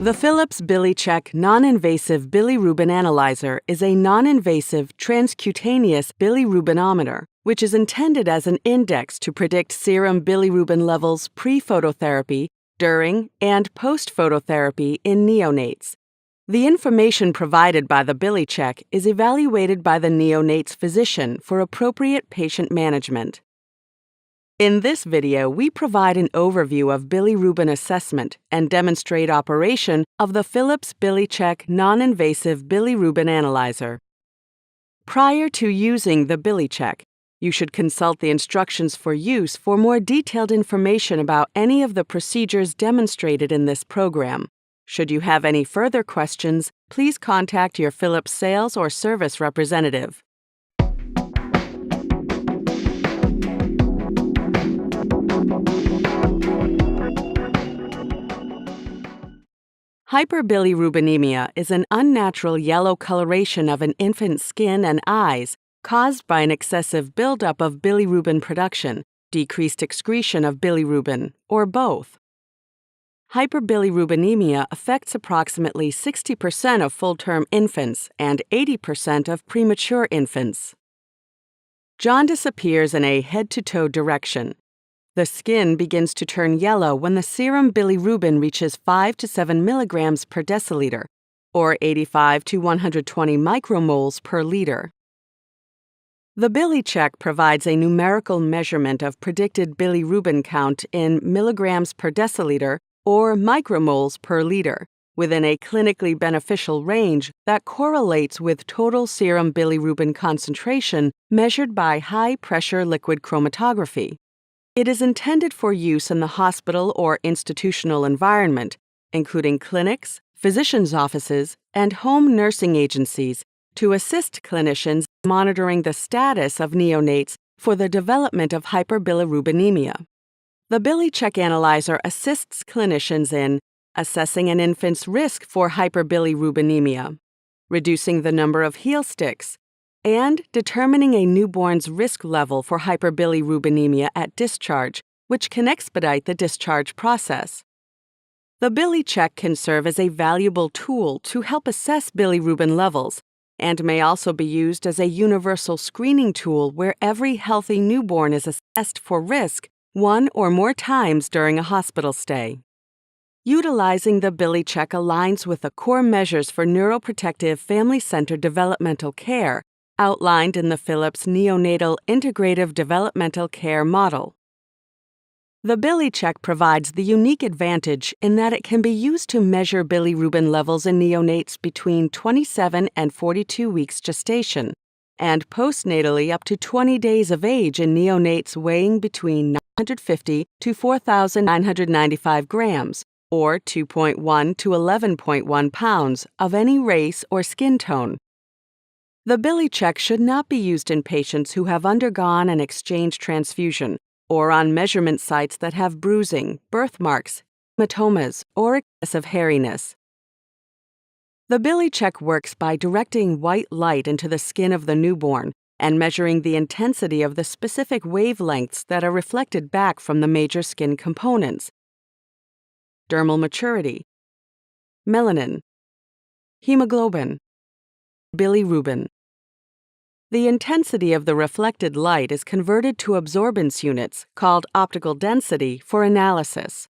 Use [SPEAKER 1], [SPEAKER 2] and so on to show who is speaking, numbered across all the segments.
[SPEAKER 1] The Philips Bilichek non-invasive bilirubin analyzer is a non-invasive transcutaneous bilirubinometer, which is intended as an index to predict serum bilirubin levels pre-phototherapy, during, and post-phototherapy in neonates. The information provided by the Bilichek is evaluated by the neonate's physician for appropriate patient management. In this video, we provide an overview of bilirubin assessment and demonstrate operation of the Philips Bilichek non-invasive bilirubin analyzer. Prior to using the Bilichek, you should consult the instructions for use for more detailed information about any of the procedures demonstrated in this program. Should you have any further questions, please contact your Philips sales or service representative. Hyperbilirubinemia is an unnatural yellow coloration of an infant's skin and eyes caused by an excessive buildup of bilirubin production, decreased excretion of bilirubin, or both. Hyperbilirubinemia affects approximately 60% of full-term infants and 80% of premature infants. Jaundice appears in a head-to-toe direction. The skin begins to turn yellow when the serum bilirubin reaches 5 to 7 milligrams per deciliter, or 85 to 120 micromoles per liter. The Bilichek provides a numerical measurement of predicted bilirubin count in milligrams per deciliter or micromoles per liter, within a clinically beneficial range that correlates with total serum bilirubin concentration measured by high-pressure liquid chromatography. It is intended for use in the hospital or institutional environment, including clinics, physicians' offices, and home nursing agencies, to assist clinicians in monitoring the status of neonates for the development of hyperbilirubinemia. The Bilichek analyzer assists clinicians in assessing an infant's risk for hyperbilirubinemia, reducing the number of heel sticks, and determining a newborn's risk level for hyperbilirubinemia at discharge, which can expedite the discharge process. The Bilichek can serve as a valuable tool to help assess bilirubin levels and may also be used as a universal screening tool where every healthy newborn is assessed for risk one or more times during a hospital stay. Utilizing the Bilichek aligns with the core measures for neuroprotective family-centered developmental care outlined in the Philips Neonatal Integrative Developmental Care Model. The Bilichek provides the unique advantage in that it can be used to measure bilirubin levels in neonates between 27 and 42 weeks gestation, and postnatally up to 20 days of age in neonates weighing between 950 to 4,995 grams, or 2.1 to 11.1 pounds, of any race or skin tone. The Bilichek should not be used in patients who have undergone an exchange transfusion or on measurement sites that have bruising, birthmarks, hematomas, or excessive hairiness. The Bilichek works by directing white light into the skin of the newborn and measuring the intensity of the specific wavelengths that are reflected back from the major skin components: dermal maturity, melanin, hemoglobin, bilirubin. The intensity of the reflected light is converted to absorbance units, called optical density, for analysis.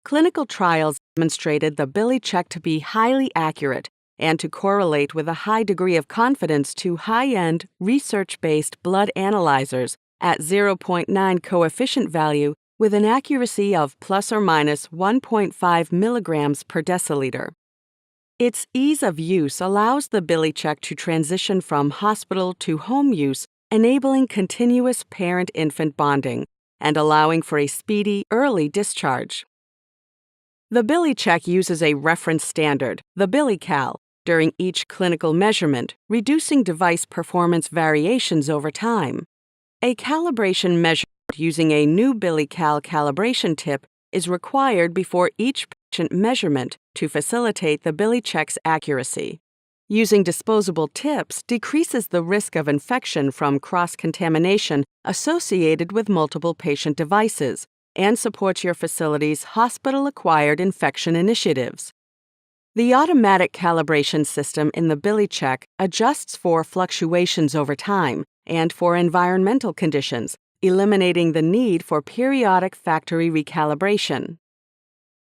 [SPEAKER 1] Clinical trials demonstrated the Bilichek to be highly accurate and to correlate with a high degree of confidence to high-end, research-based blood analyzers at 0.9 coefficient value with an accuracy of plus or minus 1.5 milligrams per deciliter. Its ease of use allows the Bilichek to transition from hospital to home use, enabling continuous parent-infant bonding and allowing for a speedy, early discharge. The Bilichek uses a reference standard, the BiliCal, during each clinical measurement, reducing device performance variations over time. A calibration measurement using a new BiliCal calibration tip is required before each patient measurement to facilitate the Bilichek's accuracy. Using disposable tips decreases the risk of infection from cross-contamination associated with multiple patient devices and supports your facility's hospital-acquired infection initiatives. The automatic calibration system in the Bilichek adjusts for fluctuations over time and for environmental conditions, eliminating the need for periodic factory recalibration.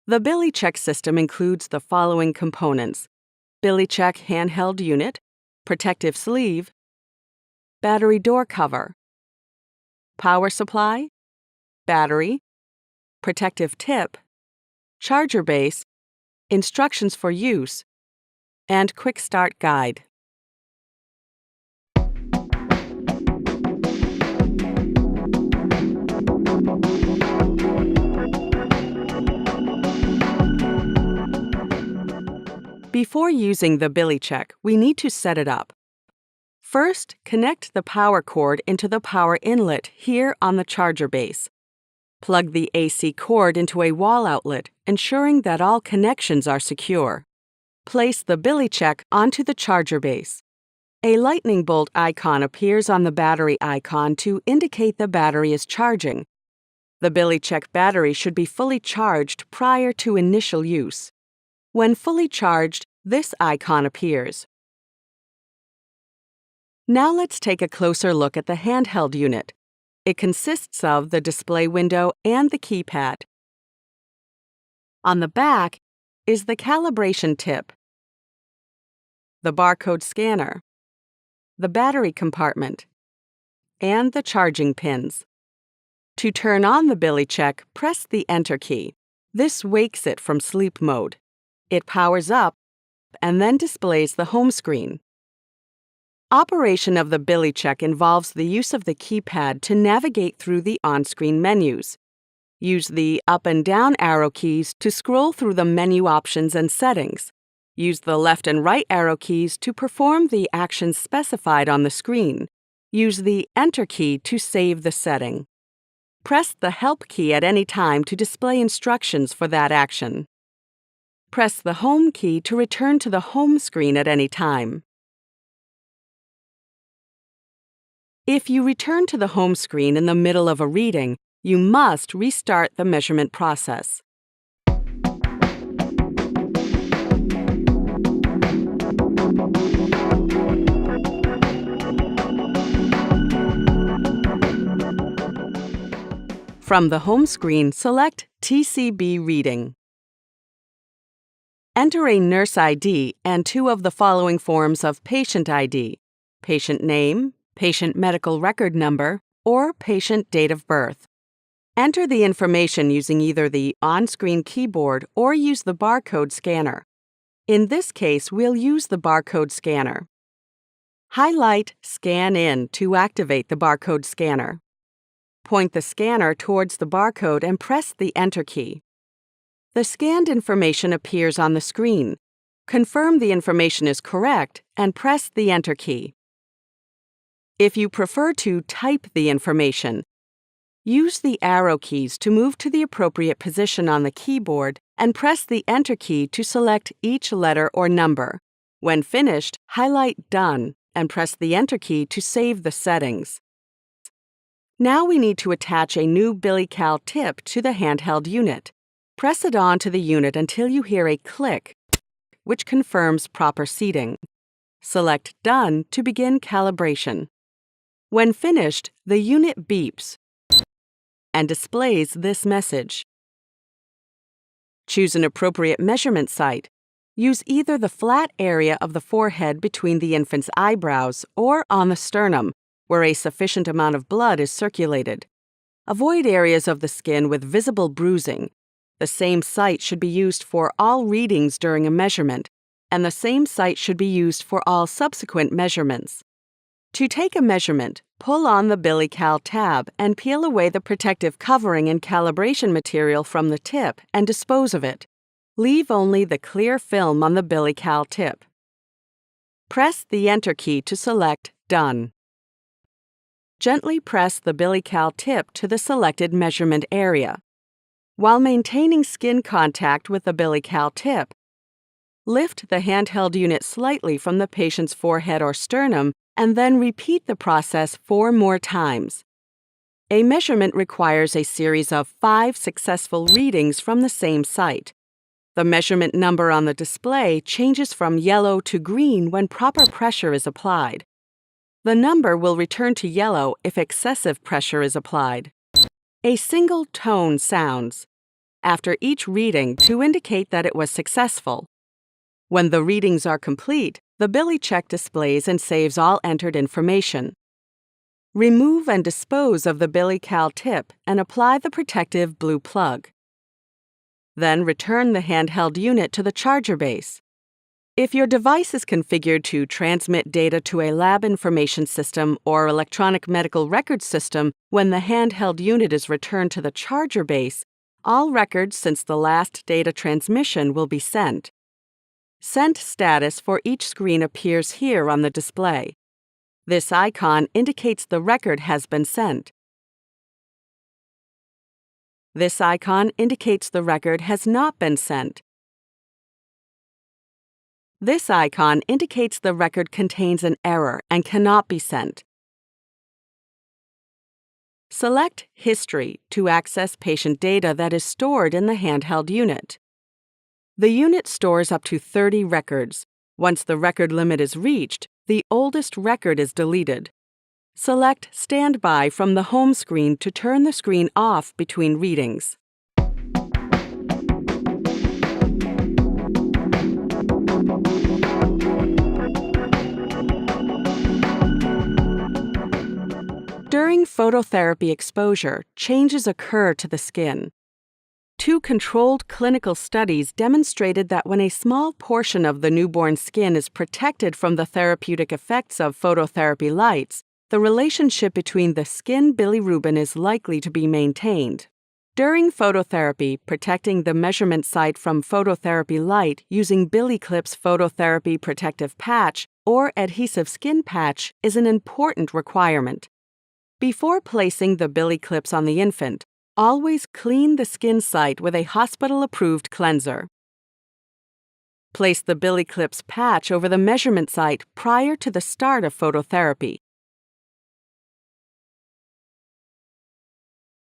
[SPEAKER 1] The Bilichek system includes the following components: Bilichek handheld unit, protective sleeve, battery door cover, power supply, battery, protective tip, charger base, instructions for use, and quick start guide. Before using the Bilichek, we need to set it up. First, connect the power cord into the power inlet here on the charger base. Plug the AC cord into a wall outlet, ensuring that all connections are secure. Place the Bilichek onto the charger base. A lightning bolt icon appears on the battery icon to indicate the battery is charging. The Bilichek battery should be fully charged prior to initial use. When fully charged, this icon appears. Now let's take a closer look at the handheld unit. It consists of the display window and the keypad. On the back is the calibration tip, the barcode scanner, the battery compartment, and the charging pins. To turn on the Bilichek, press the Enter key. This wakes it from sleep mode. It powers up and then displays the home screen. Operation of the Bilichek involves the use of the keypad to navigate through the on-screen menus. Use the up and down arrow keys to scroll through the menu options and settings. Use the left and right arrow keys to perform the actions specified on the screen. Use the Enter key to save the setting. Press the Help key at any time to display instructions for that action. Press the Home key to return to the home screen at any time. If you return to the home screen in the middle of a reading, you must restart the measurement process. From the home screen, select TCB Reading. Enter a nurse ID and two of the following forms of patient ID: patient name, patient medical record number, or patient date of birth. Enter the information using either the on-screen keyboard or use the barcode scanner. In this case, we'll use the barcode scanner. Highlight Scan In to activate the barcode scanner. Point the scanner towards the barcode and press the Enter key. The scanned information appears on the screen. Confirm the information is correct and press the Enter key. If you prefer to type the information, use the arrow keys to move to the appropriate position on the keyboard and press the Enter key to select each letter or number. When finished, highlight Done and press the Enter key to save the settings. Now we need to attach a new Bilichek tip to the handheld unit. Press it onto the unit until you hear a click, which confirms proper seating. Select Done to begin calibration. When finished, the unit beeps and displays this message. Choose an appropriate measurement site. Use either the flat area of the forehead between the infant's eyebrows or on the sternum, where a sufficient amount of blood is circulated. Avoid areas of the skin with visible bruising. The same site should be used for all readings during a measurement, and the same site should be used for all subsequent measurements. To take a measurement, pull on the Bilichek tab and peel away the protective covering and calibration material from the tip and dispose of it. Leave only the clear film on the Bilichek tip. Press the Enter key to select Done. Gently press the Bilichek tip to the selected measurement area. While maintaining skin contact with the Bilichek tip, lift the handheld unit slightly from the patient's forehead or sternum and then repeat the process 4 more times. A measurement requires a series of 5 successful readings from the same site. The measurement number on the display changes from yellow to green when proper pressure is applied. The number will return to yellow if excessive pressure is applied. A single tone sounds after each reading to indicate that it was successful. When the readings are complete, the Bilichek displays and saves all entered information. Remove and dispose of the Bilichek tip and apply the protective blue plug. Then return the handheld unit to the charger base. If your device is configured to transmit data to a lab information system or electronic medical record system when the handheld unit is returned to the charger base, all records since the last data transmission will be sent. Sent status for each screen appears here on the display. This icon indicates the record has been sent. This icon indicates the record has not been sent. This icon indicates the record contains an error and cannot be sent. Select History to access patient data that is stored in the handheld unit. The unit stores up to 30 records. Once the record limit is reached, the oldest record is deleted. Select Standby from the home screen to turn the screen off between readings. During phototherapy exposure, changes occur to the skin. 2 controlled clinical studies demonstrated that when a small portion of the newborn skin is protected from the therapeutic effects of phototherapy lights, the relationship between the skin bilirubin is likely to be maintained. During phototherapy, protecting the measurement site from phototherapy light using Bilichek's phototherapy protective patch or adhesive skin patch is an important requirement. Before placing the Bilichek on the infant, always clean the skin site with a hospital-approved cleanser. Place the Bilichek patch over the measurement site prior to the start of phototherapy.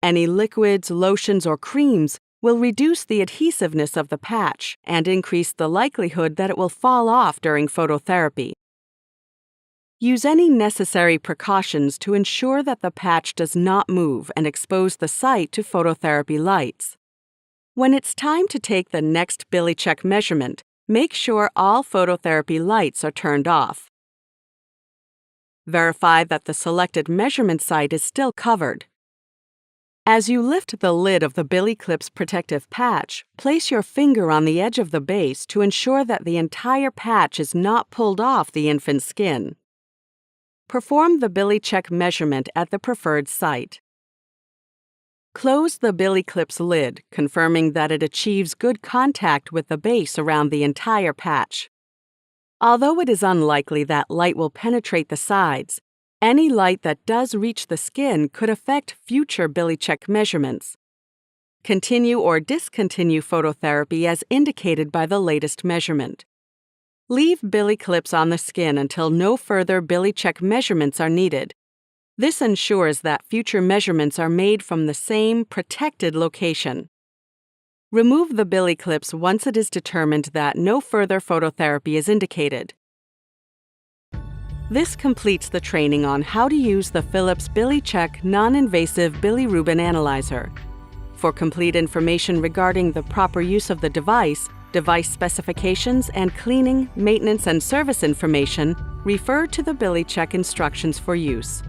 [SPEAKER 1] Any liquids, lotions, or creams will reduce the adhesiveness of the patch and increase the likelihood that it will fall off during phototherapy. Use any necessary precautions to ensure that the patch does not move and expose the site to phototherapy lights. When it's time to take the next Bilichek measurement, make sure all phototherapy lights are turned off. Verify that the selected measurement site is still covered. As you lift the lid of the Bilichek's protective patch, place your finger on the edge of the base to ensure that the entire patch is not pulled off the infant's skin. Perform the Bilichek measurement at the preferred site. Close the Bilichek's lid, confirming that it achieves good contact with the base around the entire patch. Although it is unlikely that light will penetrate the sides, any light that does reach the skin could affect future Bilichek measurements. Continue or discontinue phototherapy as indicated by the latest measurement. Leave Bilichek on the skin until no further Bilichek measurements are needed. This ensures that future measurements are made from the same protected location. Remove the Bilichek once it is determined that no further phototherapy is indicated. This completes the training on how to use the Philips Bilichek non-invasive bilirubin analyzer. For complete information regarding the proper use of the device specifications, and cleaning, maintenance, and service information, refer to the Bilichek instructions for use.